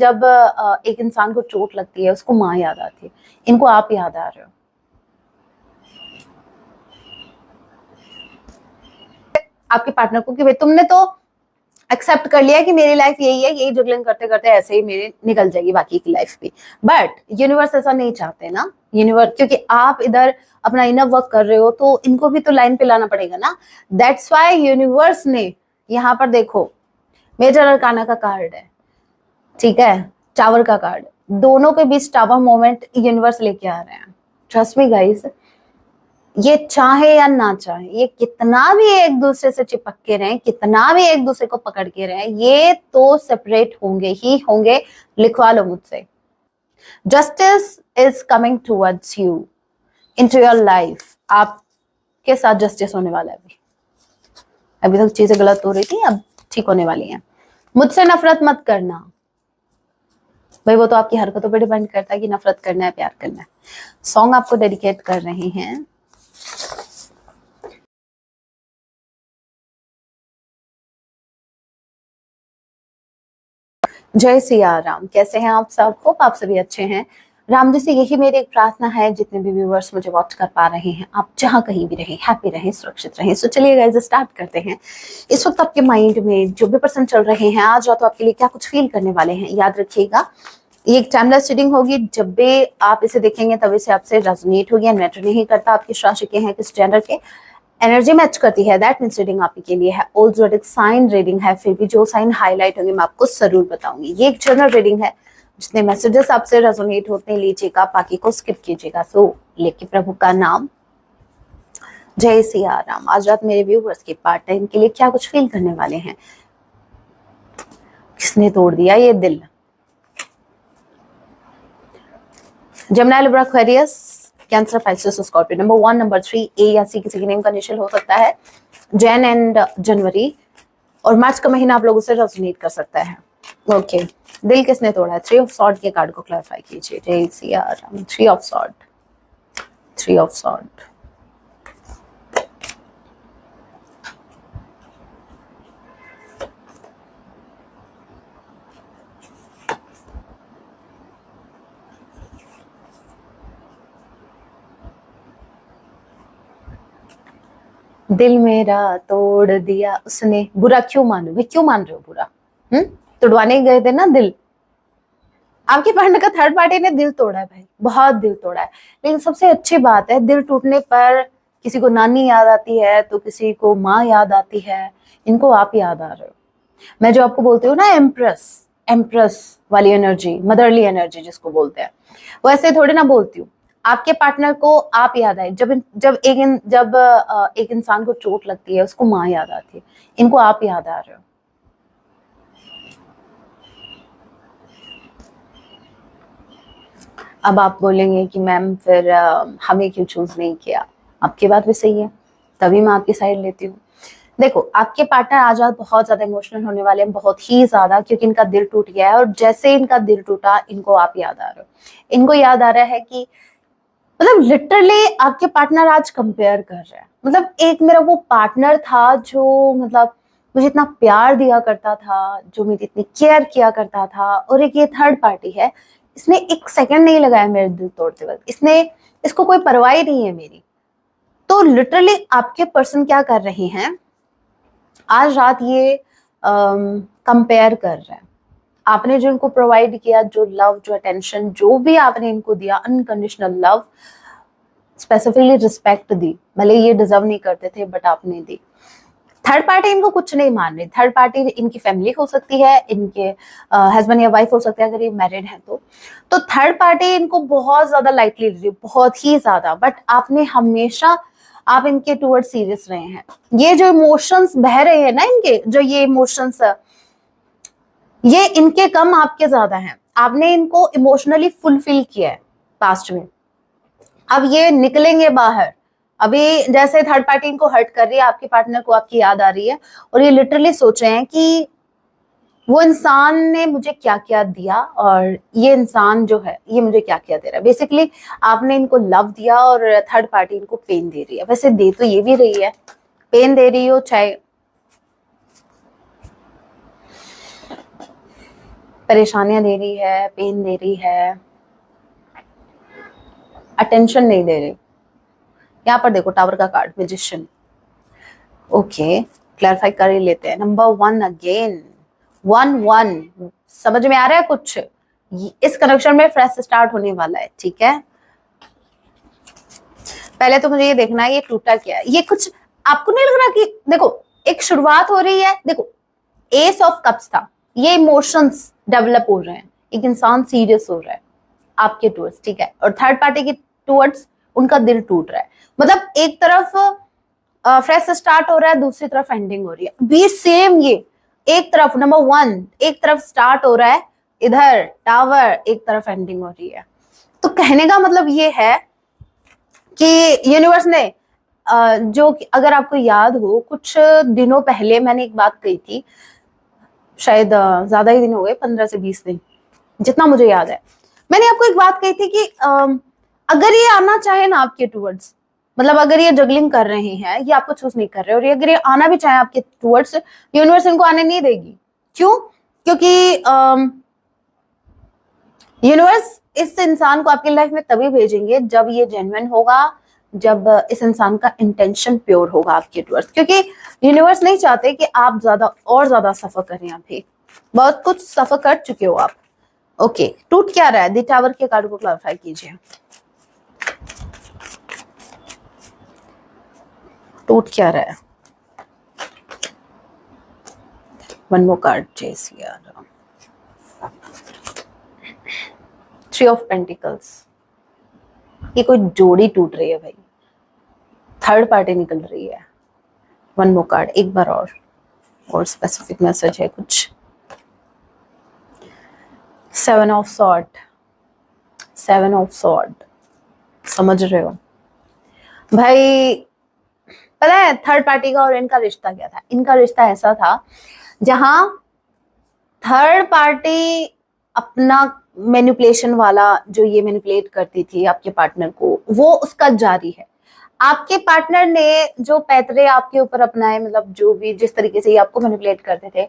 जब एक इंसान को चोट लगती है उसको माँ याद आती है, इनको आप याद आ रहे हो। आपके पार्टनर को कि भाई तुमने तो एक्सेप्ट कर लिया कि मेरी लाइफ यही है, यही जुगलिंग करते करते ऐसे ही मेरी निकल जाएगी बाकी की लाइफ भी, बट यूनिवर्स ऐसा नहीं चाहते ना। यूनिवर्स, क्योंकि आप इधर अपना इनर वर्क कर रहे हो तो इनको भी तो लाइन पे लाना पड़ेगा ना। दैट्स वाई यूनिवर्स ने यहाँ पर देखो मेजर अरकाना का कार्ड है, ठीक है, टावर का कार्ड, दोनों के बीच टावर मोमेंट यूनिवर्स लेके आ रहे हैं। ट्रस्ट मी गाइस, ये चाहे या ना चाहे, ये कितना भी एक दूसरे से चिपक के रहें, कितना भी एक दूसरे को पकड़ के रहें, ये तो सेपरेट होंगे ही होंगे। लिखवा लो मुझसे, justice is coming towards you into your life. आपके साथ जस्टिस होने वाला है। अभी तक चीजें गलत हो रही थी, अब ठीक होने वाली हैं। मुझसे नफरत मत करना भाई, वो तो आपकी हरकतों पर डिपेंड करता है कि नफरत करना है प्यार करना है। सॉन्ग आपको डेडिकेट कर रहे हैं। जय सिया राम, कैसे हैं आप सब? होप आप सभी अच्छे हैं। राम जी से यही मेरी एक प्रार्थना है, जितने भी व्यूअर्स मुझे वॉच कर पा रहे हैं, आप जहां कहीं भी रहें, हैप्पी रहें, सुरक्षित रहें। सो चलिए गाइस स्टार्ट करते हैं। इस वक्त आपके माइंड में जो भी पर्सन चल रहे हैं, आज रात आपके लिए क्या कुछ फील करने वाले हैं, याद रखिएगा ये एक टाइमलेस रीडिंग होगी। जब भी आप इसे देखेंगे तभी से आपसे रेजोनेट होगी। मैटर नहीं करता आपकी राशि के हैं, किस जेंडर के, एनर्जी मैच करती है, दैट मींस रीडिंग आपके लिए है। ओल्ड ज़ोडिक साइन रीडिंग है, फिर भी जो साइन हाईलाइट होंगे मैं आपको जरूर बताऊंगी। ये एक जनरल रीडिंग है, जितने मैसेजेस आपसे रेजोनेट होते हैं लीजिएगा, बाकी को स्किप कीजिएगा। सो लेके प्रभु का नाम, जय सिया राम। आज रात मेरे व्यूवर्स के पार्ट है, इनके लिए क्या कुछ फील करने वाले हैं। किसने तोड़ दिया ये दिल? Gemini, Libra, Aquarius, cancer, Pisces, Scorpio. Number 1, number 3, ए या सी किसी के नेम का इनिशियल हो सकता है। जैन एंड जनवरी और मार्च का महीना आप लोगों से रेजोनेट कर सकता है। ओके, दिल किसने तोड़ा है? 3 ऑफ सॉर्ड के कार्ड को क्लैरिफाई कीजिए। जय Siya Ram. 3 of sword, 3 of sword. दिल मेरा तोड़ दिया उसने, बुरा क्यों मानू भाई? क्यों मान रहे हो बुरा? तोड़वाने गए थे ना दिल। आपके पार्टनर का थर्ड पार्टी ने दिल तोड़ा है भाई, बहुत दिल तोड़ा है। लेकिन सबसे अच्छी बात है, दिल टूटने पर किसी को नानी याद आती है तो किसी को माँ याद आती है, इनको आप याद आ रहे हो। मैं जो आपको बोलती हूँ ना एम्प्रेस, एम्प्रेस वाली एनर्जी, मदरली एनर्जी जिसको बोलते हैं, वो ऐसे थोड़ी ना बोलती हूँ। आपके पार्टनर को आप याद आए, जब एक इंसान को चोट लगती है उसको माँ याद आती है, इनको आप याद आ रहे हो। अब आप बोलेंगे कि मैम फिर हमें क्यों चूज नहीं किया? आपकी बात भी सही है, तभी मैं आपकी साइड लेती हूँ। देखो, आपके पार्टनर आज रात बहुत ज्यादा इमोशनल होने वाले हैं, बहुत ही ज्यादा, क्योंकि इनका दिल टूट गया है। और जैसे इनका दिल टूटा, इनको आप याद आ रहे हो। इनको याद आ रहा है कि मतलब लिटरली आपके पार्टनर आज कंपेयर कर रहे हैं। मतलब एक मेरा वो पार्टनर था जो मतलब मुझे इतना प्यार दिया करता था, जो मेरी इतनी केयर किया करता था, और एक ये थर्ड पार्टी है, इसने एक सेकंड नहीं लगाया मेरे दिल तोड़ते वक्त। इसको कोई परवाह ही नहीं है मेरी। तो लिटरली आपके पर्सन क्या कर रहे हैं, आज रात ये कंपेयर कर रहे हैं। आपने जो इनको प्रोवाइड किया, जो लव, जो अटेंशन, जो भी आपने इनको दिया, अनकंडीशनल लव, स्पेसिफिकली रिस्पेक्ट दी, भले ये डिजर्व नहीं करते थे बट आपने दी। थर्ड पार्टी इनको कुछ नहीं मान रही। थर्ड पार्टी इनकी फैमिली हो सकती है, इनके हस्बैंड या वाइफ हो सकते हैं अगर ये मैरिड है तो थर्ड पार्टी इनको बहुत ज्यादा लाइटली ले रही है, बहुत ही ज्यादा। बट आपने हमेशा, आप इनके टूवर्ड सीरियस रहे हैं। ये जो इमोशंस बह रहे हैं ना, इनके जो ये इमोशंस, ये इनके कम आपके ज्यादा हैं। आपने इनको इमोशनली फुलफिल किया है पास्ट में, अब ये निकलेंगे बाहर। अभी जैसे थर्ड पार्टी इनको हर्ट कर रही है, आपके पार्टनर को आपकी याद आ रही है, और ये लिटरली सोच रहे हैं कि वो इंसान ने मुझे क्या क्या दिया और ये इंसान जो है ये मुझे क्या क्या दे रहा है। बेसिकली आपने इनको लव दिया और थर्ड पार्टी इनको पेन दे रही है। वैसे दे तो ये भी रही है, पेन दे रही हो चाहे परेशानियां दे रही है, पेन दे रही है, अटेंशन नहीं दे रही। यहाँ पर देखो टावर का कार्ड, मैजिशियन। ओके, क्लैरिफाई कर ही लेते हैं। नंबर 1 अगेन, 1-1, समझ में आ रहा है कुछ? इस कनेक्शन में फ्रेश स्टार्ट होने वाला है, ठीक है। पहले तो मुझे ये देखना है ये टूटा क्या है। ये कुछ आपको नहीं लग रहा कि देखो एक शुरुआत हो रही है? देखो एस ऑफ कप्स था, ये इमोशंस डेवलप हो रहे हैं, एक इंसान सीरियस हो रहा है आपके टूवर्ड्स, ठीक है, और थर्ड पार्टी के टूवर्ड्स उनका दिल टूट रहा है। मतलब एक तरफ फ्रेश स्टार्ट हो रहा है, दूसरी तरफ एंडिंग हो रही है। बी सेम, ये एक तरफ नंबर 1 एक तरफ स्टार्ट हो रहा है, इधर टावर एक तरफ एंडिंग हो रही है। तो कहने का मतलब ये है कि यूनिवर्स ने जो अगर आपको याद हो कुछ दिनों पहले मैंने एक बात कही थी, शायद ज्यादा ही दिन हो गए, 15 से 20 दिन जितना मुझे याद है। मैंने आपको एक बात कही थी कि अगर ये आना चाहे ना आपके टूवर्ड्स, मतलब अगर ये जगलिंग कर रहे हैं, ये आपको चूज नहीं कर रहे, और ये अगर ये आना भी चाहे आपके टूवर्ड्स, यूनिवर्स इनको आने नहीं देगी। क्यों? क्योंकि यूनिवर्स इस इंसान को आपकी लाइफ में तभी भेजेंगे जब ये जेन्युइन होगा, जब इस इंसान का इंटेंशन प्योर होगा आपके टूवर्ड्स। क्योंकि यूनिवर्स नहीं चाहते कि आप ज्यादा सफर करें, अभी बहुत कुछ सफर कर चुके हो आप। ओके, टूट क्या रहा है? द टावर के कार्ड को क्लैरिफाई कीजिए, टूट क्या रहा है? वन मोर कार्ड चेस यार, 3 ऑफ पेंटिकल्स। ये कोई जोड़ी टूट रही है भाई, थर्ड पार्टी निकल रही है। वन मोर कार्ड, एक बार और स्पेसिफिक मैसेज है कुछ। 7 ऑफ सॉर्ड, 7 ऑफ सॉर्ड, समझ रहे हो भाई? पता है थर्ड पार्टी का और इनका रिश्ता क्या था? इनका रिश्ता ऐसा था जहां थर्ड पार्टी अपना मैनिपुलेशन वाला, जो ये मैनिपुलेट करती थी आपके पार्टनर को, वो उसका जारी है। आपके पार्टनर ने जो पैतरे आपके ऊपर अपनाए, मतलब जो भी जिस तरीके से ये आपको मैनिपुलेट करते थे,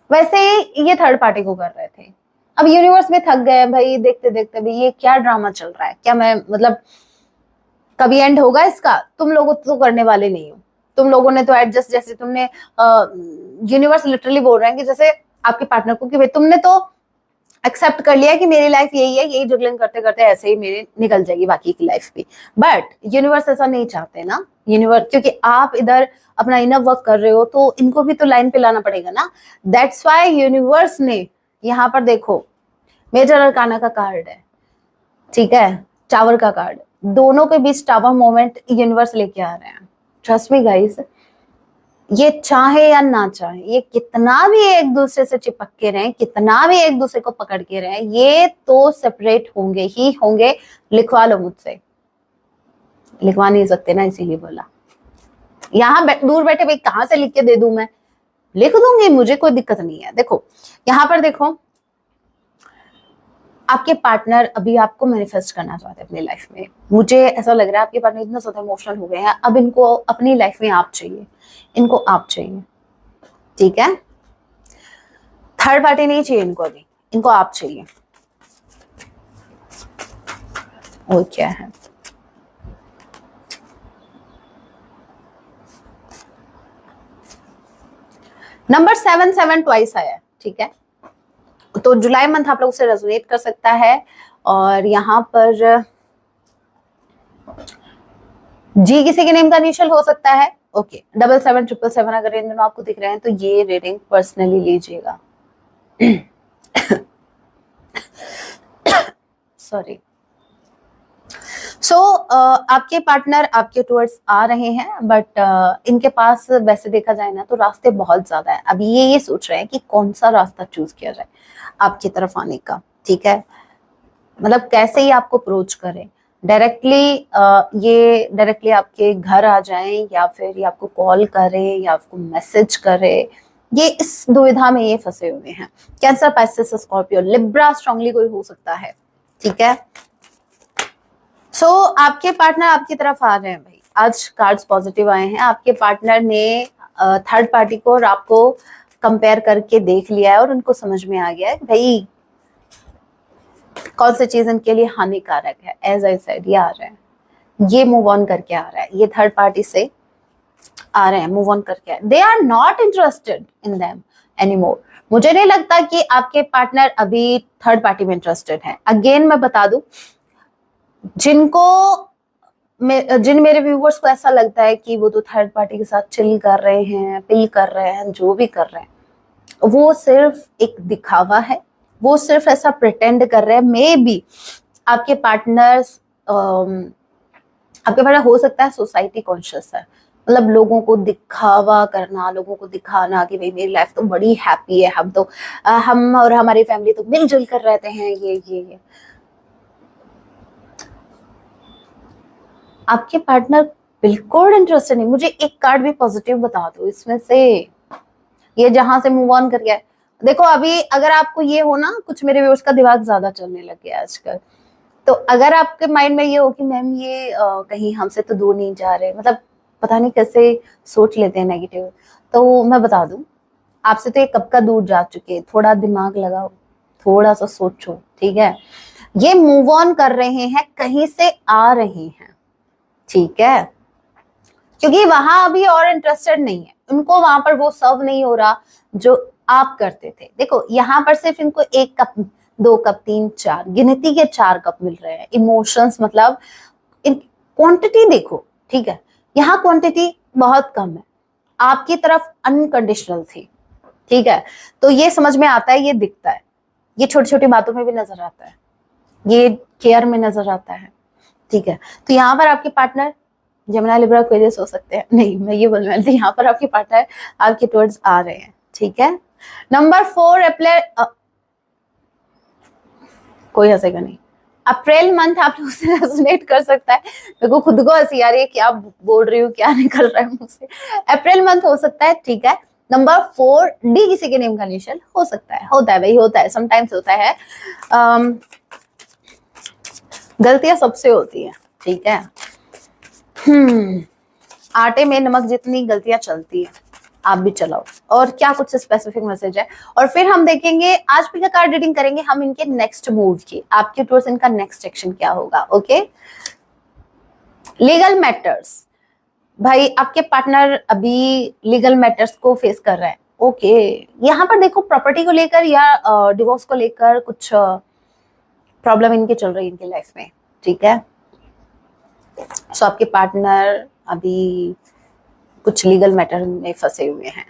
वैसे ये थर्ड पार्टी को कर रहे थे। अब यूनिवर्स में थक गए भाई, देखते देखते भी ये क्या ड्रामा चल रहा है, क्या मैं मतलब कभी एंड होगा इसका? तुम लोग तो करने वाले नहीं हो, तुम लोगों ने तो एडजस्ट, जैसे तुमने यूनिवर्स लिटरली बोल रहे हैं कि जैसे आपके पार्टनर को कि भाई तुमने तो एक्सेप्ट कर लिया कि मेरी लाइफ यही है, यही जुगलिंग करते करते ऐसे ही मेरी निकल जाएगी बाकी की लाइफ भी। बट यूनिवर्स ऐसा नहीं चाहते ना। यूनिवर्स, क्योंकि आप इधर अपना इनर वर्क कर रहे हो तो इनको भी तो लाइन पे लाना पड़ेगा ना। दैट्स वाई यूनिवर्स ने यहाँ पर देखो मेजर अरकाना का कार्ड है, ठीक है, टावर का कार्ड, दोनों के बीच टावर मोमेंट यूनिवर्स लेके आ रहे हैं। ट्रस्ट मी गाइस, ये चाहे या ना चाहे, ये कितना भी एक दूसरे से चिपक के रहें, कितना भी एक दूसरे को पकड़ के रहें, ये तो सेपरेट होंगे ही होंगे। लिखवा लो मुझसे, लिखवा नहीं सकते ना, इसीलिए बोला। यहाँ दूर बैठे भाई कहां से लिख के दे दूं मैं? लिख दूंगी, मुझे कोई दिक्कत नहीं है। देखो यहाँ पर देखो, आपके पार्टनर अभी आपको मैनिफेस्ट करना चाहते हैं अपनी लाइफ में। मुझे ऐसा लग रहा है आपके पार्टनर इतना ज्यादा इमोशनल हो गए हैं, अब इनको अपनी लाइफ में आप चाहिए, इनको आप चाहिए, ठीक है। थर्ड पार्टी नहीं चाहिए इनको, अभी इनको आप चाहिए। और क्या है? नंबर 7 ट्वाइस आया है, ठीक है। तो जुलाई मंथ आप लोग से रेजोनेट कर सकता है। और यहाँ पर जी किसी के नेम का इनिशियल हो सकता है। ओके, 7777 अगर इन दोनों आपको दिख रहे हैं तो ये रीडिंग पर्सनली लीजिएगा। सॉरी। सो आपके पार्टनर आपके टुवर्ड्स आ रहे हैं, बट इनके पास वैसे देखा जाए ना तो रास्ते बहुत ज्यादा है। अब ये सोच रहे हैं कि कौन सा रास्ता चूज किया जाए आपकी तरफ आने का, ठीक है। मतलब कैसे ही आपको अप्रोच करें, ये डायरेक्टली आपके घर आ जाएं, या फिर ये आपको कॉल करे या आपको मैसेज करे, ये इस दुविधा में ये फंसे हुए हैं। Cancer, Pisces, Scorpio, Libra strongly कोई हो सकता है, ठीक है। सो आपके पार्टनर आपकी तरफ आ रहे हैं भाई। आज कार्ड्स पॉजिटिव आए हैं। आपके पार्टनर ने थर्ड पार्टी को और आपको कंपेयर करके देख लिया है और उनको समझ में आ गया है भाई कौन सी चीज इनके लिए हानिकारक है, एज आई सेड ये आ रहे हैं, ये मूव ऑन करके आ रहा है, ये थर्ड पार्टी से आ रहे हैं, मूव ऑन करके, they are not interested in them anymore. मुझे नहीं लगता कि आपके पार्टनर अभी थर्ड पार्टी में इंटरेस्टेड है। अगेन मैं बता दूं, जिन मेरे व्यूवर्स को ऐसा लगता है कि वो तो थर्ड पार्टी के साथ चिल कर रहे हैं, पिल कर रहे हैं, जो भी कर रहे हैं, वो सिर्फ एक दिखावा है, वो सिर्फ ऐसा प्रिटेंड कर रहे हैं। मे बी आपके पार्टनर हो सकता है सोसाइटी कॉन्शियस है, मतलब लोगों को दिखावा करना, लोगों को दिखाना कि भाई मेरी लाइफ तो बड़ी हैप्पी है, हम और हमारी फैमिली तो मिलजुल कर रहते हैं, ये आपके पार्टनर बिल्कुल इंटरेस्टेड नहीं। मुझे एक कार्ड भी पॉजिटिव बता दो इसमें से, ये जहां से मूव ऑन कर गया है। देखो अभी अगर आपको ये हो ना, कुछ मेरे व्यूअर्स का दिमाग ज्यादा चलने लग गया आजकल, तो अगर आपके माइंड में ये हो कि मैम ये कहीं हमसे तो दूर नहीं जा रहे, मतलब पता नहीं कैसे सोच लेते हैं नेगेटिव, तो मैं बता दूं, आपसे तो ये कब का दूर जा चुके हैं। थोड़ा दिमाग लगाओ, थोड़ा सा सोचो, ठीक है। ये मूव ऑन कर रहे हैं, कहीं से आ रहे हैं, ठीक है, क्योंकि वहां अभी और इंटरेस्टेड नहीं है, उनको वहां पर वो सर्व नहीं हो रहा जो आप करते थे। देखो यहाँ पर सिर्फ इनको 1 कप, 2 कप, 3, 4 गिनती के 4 कप मिल रहे हैं। इमोशंस मतलब क्वांटिटी देखो, ठीक है, यहाँ क्वांटिटी बहुत कम है, आपकी तरफ अनकंडीशनल थी, ठीक है। तो ये समझ में आता है, ये दिखता है, ये छोटी छोटी बातों में भी नजर आता है, ये केयर में नजर आता है, ठीक है। तो यहाँ पर आपके पार्टनर जमुना लिब्रा एक्वेरियस हो सकते हैं, नहीं मैं ये बोल रही थी, यहाँ पर आपके पार्टनर आपके टुवर्ड्स आ रहे हैं, ठीक है। नंबर 4 अप्रैल, कोई हंसेगा नहीं, अप्रैल मंथ आप लोगों से रेजोनेट कर सकता है। मेरे को खुद को हंसी आ रही है, क्या बोल रही हूँ, क्या निकल रहा है मुंह से। अप्रैल मंथ हो सकता है, ठीक है। नंबर 4 डी किसी के नेम का इनिशियल हो सकता है, होता है भाई, होता है, समटाइम्स होता है। गलतियां सबसे होती है, ठीक है। आटे में नमक जितनी गलतियां चलती है, आप भी चलाओ। और क्या कुछ स्पेसिफिक मैसेज है, और फिर हम देखेंगे, आज भी कार्ड रीडिंग करेंगे हम इनके नेक्स्ट मूव की, आपके टूवर्ड्स इनका नेक्स्ट एक्शन क्या होगा, ओके। लीगल मैटर्स, भाई आपके पार्टनर अभी लीगल मैटर्स को फेस कर रहे हैं, ओके। यहाँ पर देखो प्रॉपर्टी को लेकर या डिवोर्स को लेकर कुछ प्रॉब्लम इनके चल रही है इनकी लाइफ में, ठीक है। सो आपके पार्टनर अभी कुछ लीगल मैटर में फंसे हुए हैं,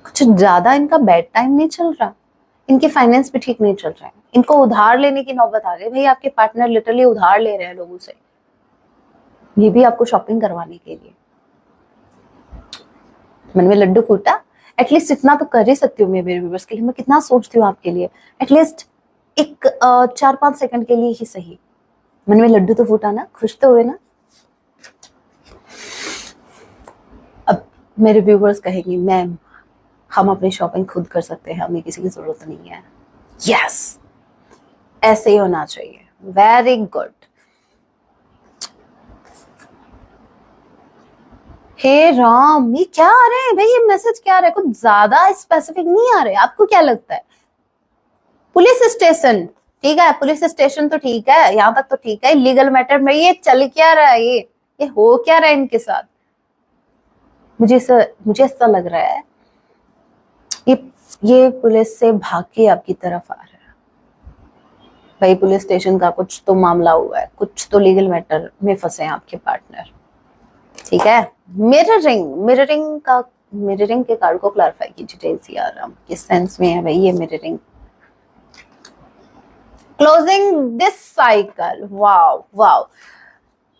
कुछ ज्यादा इनका बैड टाइम नहीं चल रहा, इनके फाइनेंस भी ठीक नहीं चल रहे हैं, इनको उधार लेने की नौबत आ गई। भाई आपके पार्टनर लिटरली उधार ले रहे हैं लोगों से, ये भी आपको शॉपिंग करवाने के लिए। मन में लड्डू फूटा, एटलीस्ट इतना तो कर ही सकती हूँ मैं मेरे व्यूअर्स के लिए, मैं कितना सोचती हूँ आपके लिए, एटलीस्ट एक 4-5 सेकंड के लिए ही सही, मन में लड्डू तो फूटा ना, खुश तो हुए ना। अब मेरे व्यूअर्स कहेंगे मैम हम अपनी शॉपिंग खुद कर सकते हैं, हमें किसी की जरूरत नहीं है। यस, ऐसे ही होना चाहिए, वेरी गुड। हे राम, ये क्या आ रहे हैं भाई, ये मैसेज क्या आ रहा है, कुछ ज्यादा स्पेसिफिक नहीं आ रहे। आपको क्या लगता है? पुलिस स्टेशन, ठीक है, पुलिस स्टेशन तो ठीक है, यहाँ तक तो ठीक है। लीगल मैटर में ये चल क्या रहा है, ये हो क्या रहा है इनके साथ? मुझे ऐसा लग रहा है ये पुलिस से भाग के आपकी तरफ आ रहा है। भाई पुलिस स्टेशन का कुछ तो मामला हुआ है, कुछ तो लीगल मैटर में फंसे हैं आपके पार्टनर, ठीक है। मिररिंग के कार्ड को क्लैरिफाई कीजिए यार, किस सेंस में है भाई ये mirroring? Closing this cycle, wow wow,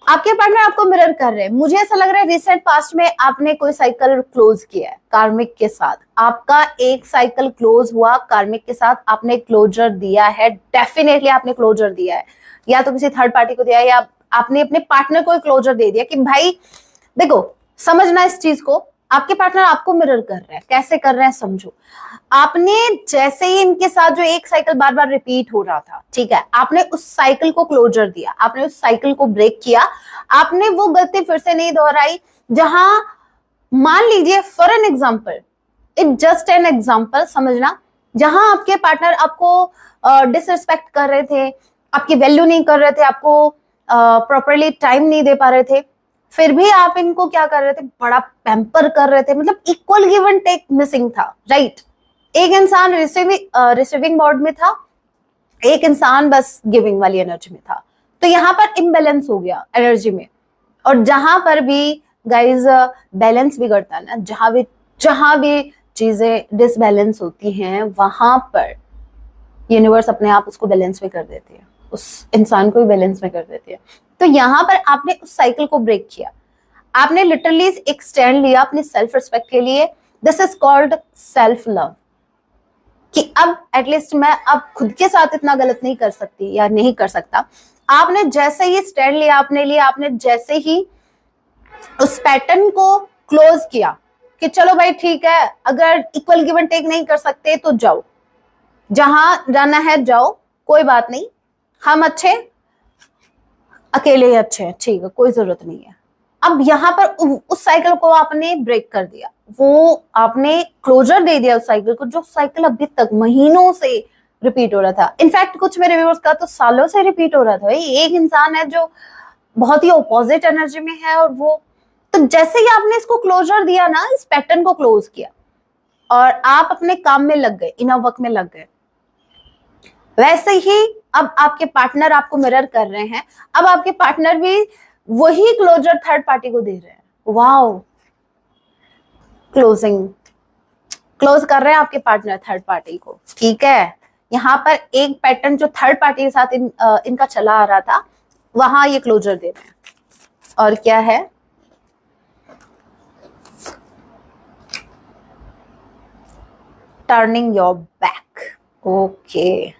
आपके पार्टनर आपको मिरर कर रहे हैं। मुझे ऐसा लग रहा है रिसेंट पास्ट में आपने कोई साइकिल क्लोज किया है कार्मिक के साथ, आपका एक साइकिल क्लोज हुआ कार्मिक के साथ, आपने क्लोजर दिया है, डेफिनेटली आपने क्लोजर दिया है, या तो किसी थर्ड पार्टी को दिया है या आपने अपने पार्टनर को क्लोजर दे दिया कि भाई देखो, समझना इस चीज को, आपके पार्टनर आपको मिरर कर रहे हैं, कैसे कर रहे हैं समझो। आपने जैसे ही इनके साथ जो एक साइकिल बार बार रिपीट हो रहा था, ठीक है, आपने उस साइकिल को क्लोजर दिया, आपने उस साइकिल को ब्रेक किया, आपने वो गलती फिर से नहीं दोहराई। जहां मान लीजिए for an example, it just an example समझना, जहां आपके पार्टनर आपको डिसरिस्पेक्ट कर रहे थे, आपकी वैल्यू नहीं कर रहे थे, आपको प्रॉपरली टाइम नहीं दे पा रहे थे, फिर भी आप इनको क्या कर रहे थे, बड़ा पैम्पर कर रहे थे, मतलब equal give and take missing था, राइट। एक इंसान रिसीविंग मोड में था, एक इंसान बस गिविंग वाली एनर्जी में था। तो यहाँ पर इम्बैलेंस हो गया एनर्जी में। और जहां पर भी गाइज बैलेंस बिगड़ता है ना, जहां भी चीजें डिसबैलेंस होती हैं, वहां पर यूनिवर्स अपने आप उसको बैलेंस में कर देती है, उस इंसान को भी बैलेंस में कर देती है। तो यहाँ पर आपने उस साइकिल को ब्रेक किया, आपने लिटरली एक स्टैंड लिया अपनी सेल्फ रिस्पेक्ट के लिए। This is called self love, कि अब एटलीस्ट मैं अब खुद के साथ इतना गलत नहीं कर सकती या नहीं कर सकता। आपने जैसे ही स्टैंड लिया अपने लिए, आपने जैसे ही उस पैटर्न को क्लोज किया कि चलो भाई ठीक है, अगर इक्वल गिव एंड टेक नहीं कर सकते तो जाओ, जहां जाना है जाओ, कोई बात नहीं, हम अच्छे अकेले ही अच्छे हैं, ठीक है, कोई जरूरत नहीं है। अब यहाँ पर उस साइकिल को आपने ब्रेक कर दिया, वो आपने क्लोजर दे दिया उस साइकिल को, जो साइकिल अभी तक महीनों से रिपीट हो रहा था। इनफैक्ट कुछ मेरे व्यूअर्स का तो सालों से रिपीट हो रहा था। भाई एक इंसान है जो बहुत ही ऑपोजिट एनर्जी में है, और वो तो जैसे ही आपने इसको क्लोजर दिया ना, इस पैटर्न को क्लोज किया और आप अपने काम में लग गए, इनर वर्क में लग गए, वैसे ही अब आपके पार्टनर आपको मिरर कर रहे हैं। अब आपके पार्टनर भी वही क्लोजर थर्ड पार्टी को दे रहे हैं। वाओ, क्लोज कर रहे हैं आपके पार्टनर थर्ड पार्टी को, ठीक है। यहाँ पर एक पैटर्न जो थर्ड पार्टी के साथ इनका चला आ रहा था, वहां ये क्लोजर दे रहे हैं। और क्या है, टर्निंग योर बैक। ओके,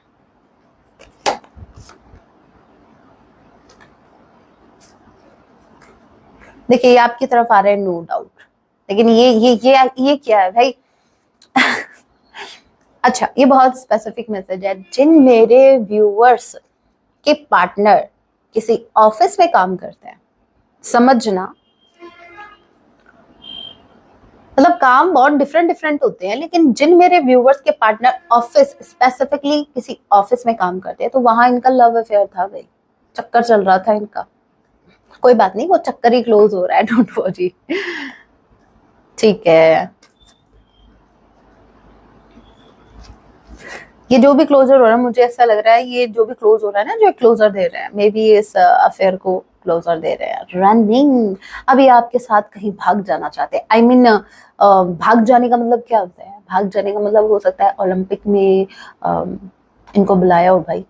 देखिए ये आपकी तरफ आ रहे हैं, नो डाउट, लेकिन ये क्या है भाई? अच्छा, ये बहुत स्पेसिफिक मैसेज है। जिन मेरे व्यूअर्स के पार्टनर किसी ऑफिस में काम करते हैं, समझना, मतलब काम बहुत डिफरेंट होते हैं, लेकिन जिन मेरे व्यूअर्स के पार्टनर ऑफिस, स्पेसिफिकली किसी ऑफिस में काम करते हैं, तो वहां इनका लव अफेयर था भाई, चक्कर चल रहा था इनका। कोई बात नहीं, वो चक्कर ही क्लोज हो रहा है, डोंट वरी, ठीक है। ये जो भी क्लोजर हो रहा है, मुझे ऐसा लग रहा है ये जो भी क्लोज हो रहा है ना, जो क्लोजर दे रहे हैं, मे बी इस अफेयर को क्लोजर दे रहे हैं। रनिंग, अभी आपके साथ कहीं भाग जाना चाहते हैं। आई मीन भाग जाने का मतलब क्या होता है? भाग जाने का मतलब हो सकता है ओलंपिक में इनको बुलाया हो भाई,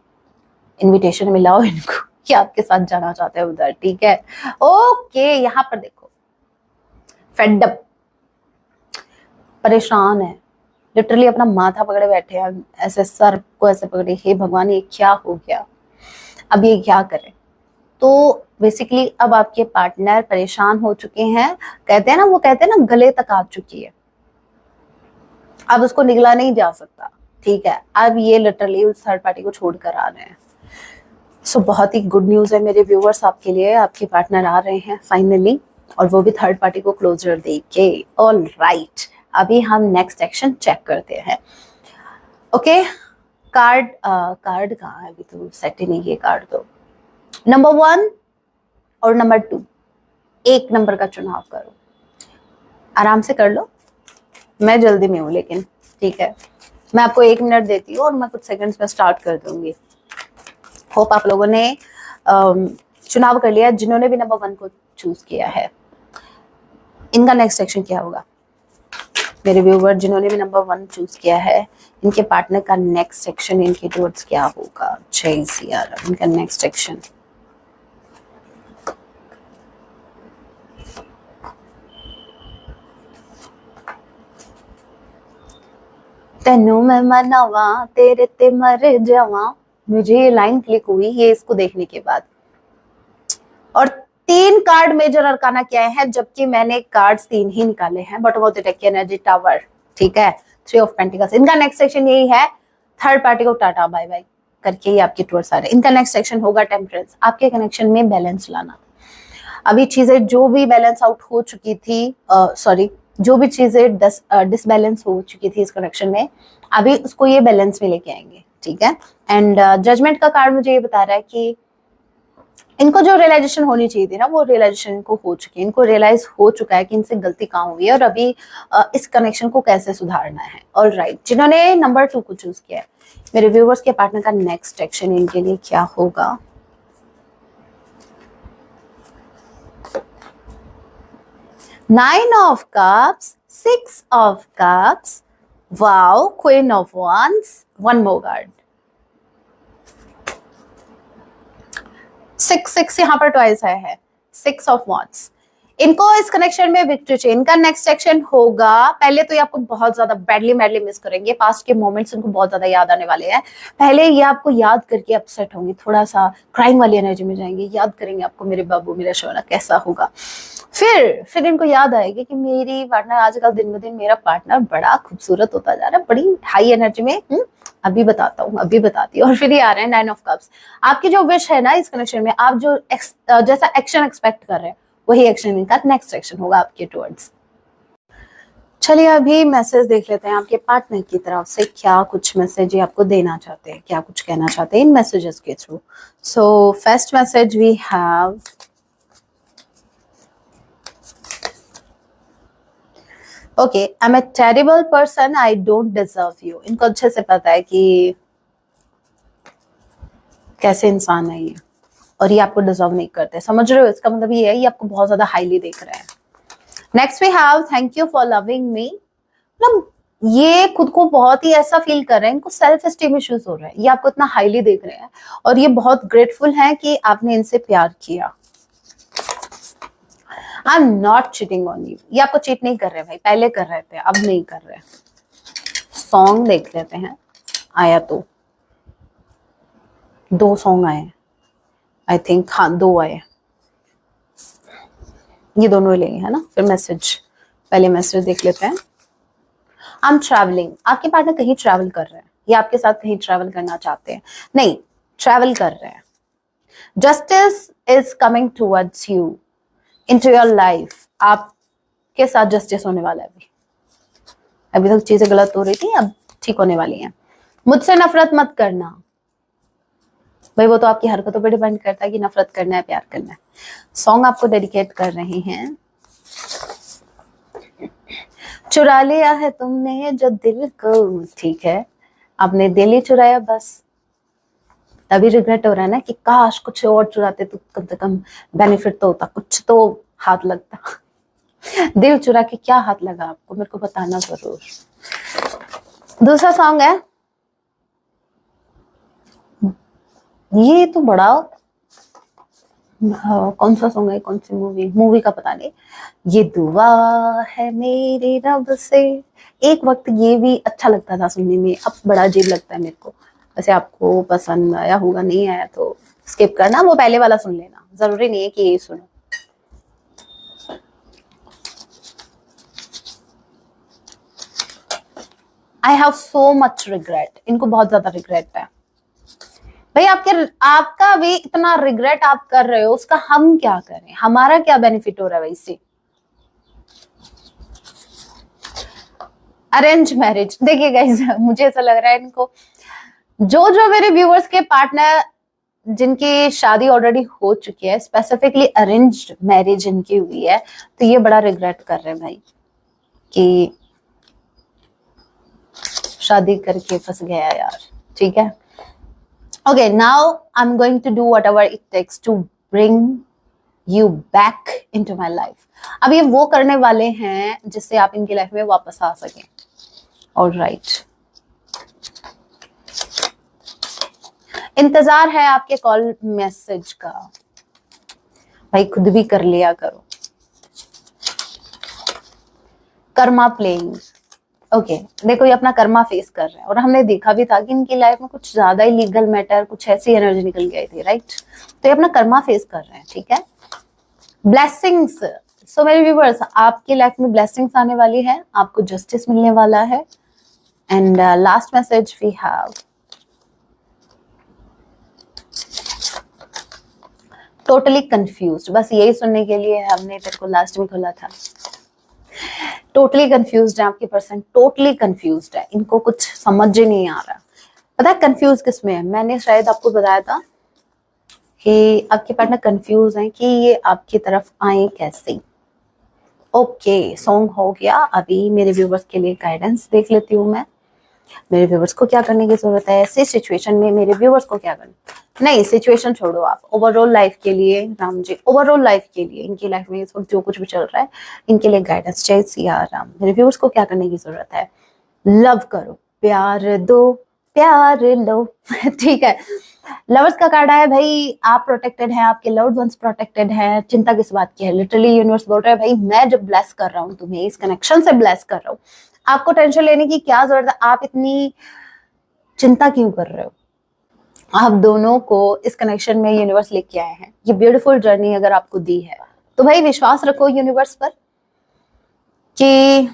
इनविटेशन मिला हो इनको कि आपके साथ जाना चाहते हैं उधर, ठीक है। ओके, यहाँ पर देखो, फेड अप, परेशान है, लिटरली अपना माथा पकड़े बैठे हैं, ऐसे सर को ऐसे पकड़े, हे भगवान ये क्या हो गया, अब ये क्या करें। तो बेसिकली अब आपके पार्टनर परेशान हो चुके हैं, कहते हैं ना, वो कहते हैं ना, गले तक आ चुकी है, अब उसको निगला नहीं जा सकता, ठीक है। अब ये लिटरली उस थर्ड पार्टी को छोड़कर आ रहे हैं। सो बहुत ही गुड न्यूज है मेरे व्यूअर्स आपके लिए, आपके पार्टनर आ रहे हैं फाइनली, और वो भी थर्ड पार्टी को क्लोजर देके। ऑल राइट, अभी हम नेक्स्ट एक्शन चेक करते हैं। ओके, कार्ड कहाँ है? अभी तो सेट ही नहीं किए कार्ड। तो नंबर 1 और नंबर 2, एक नंबर का चुनाव करो, आराम से कर लो, मैं जल्दी में हूँ लेकिन, ठीक है। मैं आपको 1 मिनट देती हूँ और मैं कुछ सेकंड्स में स्टार्ट कर दूंगी। होप आप लोगों ने चुनाव कर लिया, जिन्होंने भी नंबर 1 को चूज किया है। इनका नेक्स्ट एक्शन क्या होगा? मेरे व्यूवर जिन्होंने भी नंबर 1 चूज किया है, इनके पार्टनर का नेक्स्ट एक्शन इनके टुवर्ड्स क्या होगा? जय सिया राम, इनका नेक्स्ट एक्शन। तेनू मैं मनावा, तेरे ते मर जावा। मुझे ये लाइन क्लिक हुई ये इसको देखने के बाद। और 3 कार्ड मेजर अरकाना क्या है, जबकि मैंने कार्ड्स 3 ही निकाले हैं, बट वो टेक एनर्जी टावर, ठीक है। 3 ऑफ पेंटिकल्स। इनका नेक्स्ट सेक्शन यही है, थर्ड पार्टी को टाटा बाय बाय करके ही आपके टूर्स आ रहे हैं। इनका नेक्स्ट सेक्शन होगा टेम्परेंस, आपके कनेक्शन में बैलेंस लाना। अभी चीजें जो भी बैलेंस आउट हो चुकी थी, सॉरी, जो भी चीजें डिसबैलेंस हो चुकी थी इस कनेक्शन में, अभी उसको ये बैलेंस में लेके आएंगे, ठीक है। एंड जजमेंट का कार्ड मुझे ये बता रहा है कि इनको जो रियलाइजेशन होनी चाहिए थी ना, वो रियलाइजेशन इनको हो चुकी है, इनको रियलाइज हो चुका है कि इनसे गलती कहाँ हुई है और अभी इस कनेक्शन को कैसे सुधारना है। ऑलराइट, जिन्होंने नंबर 2 को चूज किया है, मेरे व्यूवर्स के पार्टनर का नेक्स्ट एक्शन इनके लिए क्या होगा? Nine of Cups, Six of Cups, wow, Queen of Wands, one more card. 6 यहाँ पर ट्वाइस आया है, 6 of Wands। इनको इस कनेक्शन में विक्ट्री चाहिए। इनका नेक्स्ट एक्शन होगा, पहले तो ये आपको बहुत ज्यादा बैडली मिस करेंगे, पास्ट के मोमेंट्स इनको बहुत ज्यादा याद आने वाले हैं। पहले ये आपको याद करके अपसेट होंगे, थोड़ा सा क्राइम वाली एनर्जी में जाएंगे, याद करेंगे आपको, मेरे बाबू मेरा शोना कैसा होगा। फिर इनको याद आएगी कि मेरी पार्टनर आजकल दिन ब दिन मेरा पार्टनर बड़ा खूबसूरत होता जा रहा है, बड़ी हाई एनर्जी में, अभी बताता हूँ, अभी बताती हूँ। और फिर ये आ रहे हैं 9 ऑफ कप्स। आपकी जो विश है ना इस कनेक्शन में, आप जो जैसा एक्शन एक्सपेक्ट कर रहे हैं वही एक्शन इनका नेक्स्ट एक्शन होगा आपके टुवर्ड्स। चलिए अभी मैसेज देख लेते हैं आपके पार्टनर की तरफ से, क्या कुछ मैसेज ये आपको देना चाहते हैं, क्या कुछ कहना चाहते हैं इन मैसेजेस के through. So first message we have, okay, I am a terrible person, I don't deserve you. इनको अच्छे से पता है कि कैसे इंसान है ये, और ये आपको डिजर्व नहीं करते, समझ रहे हो? इसका मतलब ये है ये आपको बहुत ज्यादा हाईली देख रहे हैं। Next we have, thank you for loving me. मतलब ये खुद को बहुत ही ऐसा फील कर रहे हैं, इनको सेल्फ एस्टीम इश्यूज हो रहे हैं, ये आपको इतना हाईली देख रहे हैं और ये बहुत ग्रेटफुल हैं कि आपने इनसे प्यार किया। I am not cheating on you, ये आपको चीट नहीं कर रहे भाई, पहले कर रहे थे, अब नहीं कर रहे। सॉन्ग देख लेते हैं, आया तो 2 सॉन्ग आए, आई थिंक, हाँ 2 आए, ये दोनों ही लेंगे है ना। फिर मैसेज, पहले मैसेज देख लेते हैं। आई एम ट्रैवलिंग, आपके पार्टनर कहीं ट्रैवल कर रहे हैं, ये आपके साथ कहीं ट्रैवल करना चाहते हैं, नहीं ट्रैवल कर रहे हैं। Justice is coming towards you into your life, आपके साथ जस्टिस होने वाला है। अभी तक चीजें गलत हो रही थी, अब ठीक होने वाली हैं। मुझसे नफरत मत करना, भाई वो तो आपकी हरकतों पर डिपेंड करता है कि नफरत करना है प्यार करना है। सॉन्ग आपको डेडिकेट कर रहे हैं। चुरा लिया है तुमने जो दिल को, ठीक है, आपने दिल ही चुराया बस, तभी रिग्रेट हो रहा है ना कि काश कुछ और चुराते तो कम से कम बेनिफिट तो होता, कुछ तो हाथ लगता। दिल चुरा के क्या हाथ लगा आपको, मेरे को बताना जरूर। दूसरा सॉन्ग है, ये तो बड़ा कौन सा सॉन्ग है, कौन सी मूवी का पता नहीं। ये दुआ है मेरे रब से, एक वक्त ये भी अच्छा लगता था सुनने में, अब बड़ा अजीब लगता है मेरे को। वैसे आपको पसंद आया होगा, नहीं आया तो स्किप करना, वो पहले वाला सुन लेना, जरूरी नहीं है कि ये सुनो। I have so much regret, इनको बहुत ज्यादा रिग्रेट है भाई। आपका भी इतना रिग्रेट आप कर रहे हो, उसका हम क्या करें, हमारा क्या बेनिफिट हो रहा है भाई इससे। अरेंज मैरिज, देखिए गाइस, मुझे ऐसा लग रहा है इनको, जो मेरे व्यूअर्स के पार्टनर जिनकी शादी ऑलरेडी हो चुकी है, स्पेसिफिकली अरेंज्ड मैरिज इनकी हुई है, तो ये बड़ा रिग्रेट कर रहे हैं भाई कि शादी करके फंस गया यार, ठीक है। Okay, now I'm going to do whatever it takes to bring you back into my life. अब ये वो करने वाले हैं जिससे आप इनकी लाइफ में वापस आ सकें। Alright. इंतजार है आपके कॉल मैसेज का, भाई खुद भी कर लिया करो। कर्मा प्लेइंग, ओके, देखो ये अपना कर्मा फेस कर रहे हैं, और हमने देखा भी था कि इनकी लाइफ में कुछ ज्यादा ही लीगल मैटर, कुछ ऐसी एनर्जी निकल गई थी, राइट। तो ये अपना कर्मा फेस कर रहे हैं, ठीक है। ब्लेसिंग्स, सो मेरे व्यूअर्स, आपकी लाइफ में ब्लेसिंग्स आने वाली है, आपको जस्टिस मिलने वाला है। And last message we have, totally confused, बस यही सुनने के लिए हमने तेरे को लास्ट में खोला था। टोटली कंफ्यूज्ड है आपके पर्सन, टोटली कंफ्यूज्ड है, इनको कुछ समझ ही नहीं आ रहा। पता है कंफ्यूज किसमें है? मैंने शायद आपको बताया था कि आपके पार्टनर कंफ्यूज हैं कि ये आपकी तरफ आए कैसे। ओके, सॉन्ग हो गया। अभी मेरे व्यूवर्स के लिए गाइडेंस देख लेती हूँ मैं, मेरे व्यूवर्स को क्या करने की जरूरत है ऐसी सिचुएशन में, मेरे व्यूवर्स को क्या करना। नहीं, सिचुएशन छोड़ो आप, ओवरऑल लाइफ के लिए राम जी, ओवरऑल लाइफ के लिए, इनकी लाइफ में इस वक्त जो कुछ भी चल रहा है इनके लिए गाइडेंस चाहिए सिया राम। मेरे व्यूवर्स को क्या करने की जरूरत है? लव करो, प्यार दो, प्यार लो ठीक है। लवर्स का कार्ड है भाई, आप प्रोटेक्टेड हैं, आपके लव्ड वंस प्रोटेक्टेड हैं, चिंता किस बात की है। लिटरली यूनिवर्स बोल रहा है भाई मैं जब ब्लेस कर रहा हूँ तुम्हें, इस कनेक्शन से ब्लेस कर रहा हूँ, आपको टेंशन लेने की क्या जरूरत है? आप इतनी चिंता क्यों कर रहे हो? आप दोनों को इस कनेक्शन में यूनिवर्स लेके आए हैं, ये ब्यूटीफुल जर्नी अगर आपको दी है तो भाई विश्वास रखो यूनिवर्स पर कि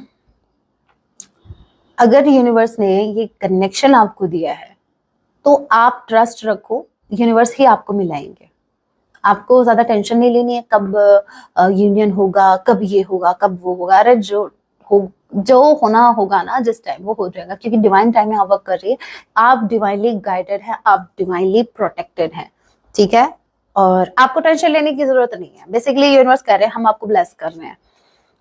अगर यूनिवर्स ने ये कनेक्शन आपको दिया है तो आप ट्रस्ट रखो, यूनिवर्स ही आपको मिलाएंगे। आपको ज्यादा टेंशन नहीं लेनी है कब यूनियन होगा, कब ये होगा, कब वो होगा। अरे जो होना होगा ना जिस टाइम, वो हो जाएगा, क्योंकि डिवाइन टाइम में आप वर्क कर रही है, आप डिवाइनली गाइडेड है, आप डिवाइनली प्रोटेक्टेड है, ठीक है। और आपको टेंशन लेने की जरूरत नहीं है। बेसिकली यूनिवर्स कह रहे हैं हम आपको ब्लेस कर रहे हैं।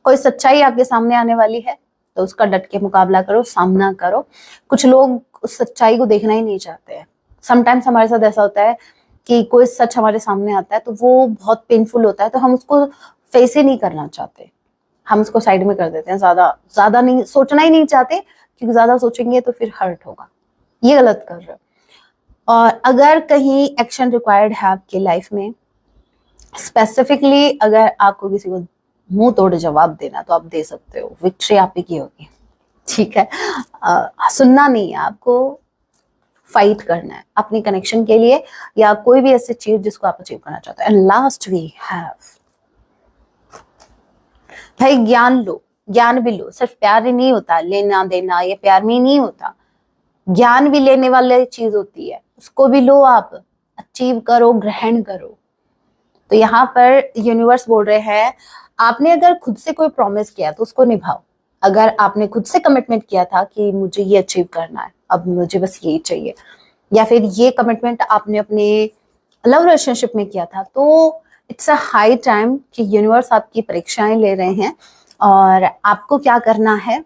कोई सच्चाई आपके सामने आने वाली है तो उसका डट के मुकाबला करो, सामना करो। कुछ लोग उस सच्चाई को देखना ही नहीं चाहते हैं। समटाइम्स हमारे साथ ऐसा होता है कि कोई सच हमारे सामने आता है तो वो बहुत पेनफुल होता है, तो हम उसको फेस ही नहीं करना चाहते, हम उसको साइड में कर देते हैं। ज्यादा नहीं सोचना ही नहीं चाहते, क्योंकि ज्यादा सोचेंगे तो फिर हर्ट होगा। ये गलत कर रहे हो। और अगर कहीं एक्शन रिक्वायर्ड है आपकी लाइफ में, स्पेसिफिकली अगर आपको किसी को मुंह तोड़ जवाब देना तो आप दे सकते हो, विक्ट्री आप ही की होगी, ठीक है। सुनना नहीं है आपको, फाइट करना है अपनी कनेक्शन के लिए या कोई भी ऐसी चीज जिसको आप अचीव करना चाहते हो। एंड लास्ट वी हैव भाई ज्ञान लो, ज्ञान भी लो। सिर्फ प्यार ही नहीं होता, लेना देना ये प्यार में ही नहीं होता, ज्ञान भी लेने वाली चीज होती है, उसको भी लो, आप अचीव करो, ग्रहण करो। तो यहाँ पर यूनिवर्स बोल रहे हैं आपने अगर खुद से कोई प्रॉमिस किया तो उसको निभाओ। अगर आपने खुद से कमिटमेंट किया था कि मुझे ये अचीव करना है, अब मुझे बस यही चाहिए, या फिर ये कमिटमेंट आपने अपने लव रिलेशनशिप में किया था, तो इट्स अ हाई टाइम कि यूनिवर्स आपकी परीक्षाएं ले रहे हैं। और आपको क्या करना है,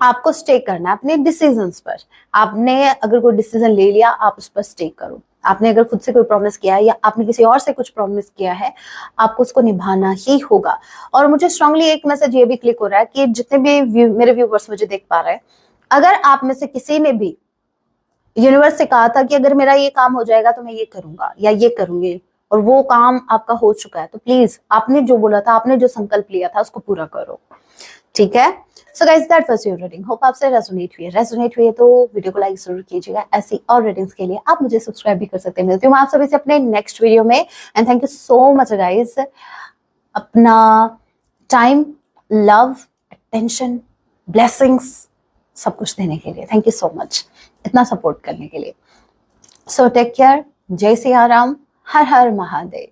आपको स्टे करना है अपने डिसीजंस पर। आपने अगर कोई डिसीजन ले लिया, आप उस पर स्टे करो। आपने अगर खुद से कोई प्रॉमिस किया है या आपने किसी और से कुछ प्रॉमिस किया है, आपको उसको निभाना ही होगा। और मुझे स्ट्रांगली एक मैसेज ये भी क्लिक हो रहा है कि जितने भी मेरे व्यूवर्स मुझे देख पा रहे हैं, अगर आप में से किसी ने भी यूनिवर्स से कहा था कि अगर मेरा ये काम हो जाएगा तो मैं ये करूंगा या ये करूंगी, और वो काम आपका हो चुका है, तो प्लीज आपने जो बोला था, आपने जो संकल्प लिया था, उसको पूरा करो, ठीक है। So guys that was your reading, hope आपसे रेजोनेट हुई है तो वीडियो को लाइक जरूर कीजिएगा। ऐसी और रीडिंग्स के लिए आप मुझे सब्सक्राइब भी कर सकते हैं। मिलती हूँ आप सभी से अपने नेक्स्ट वीडियो में। And thank you so much guys, अपना टाइम, लव, अटेंशन, ब्लेसिंग्स सब कुछ देने के लिए। थैंक यू सो मच इतना सपोर्ट करने के लिए। सो टेक केयर, जय सिया राम, हर हर महादेव।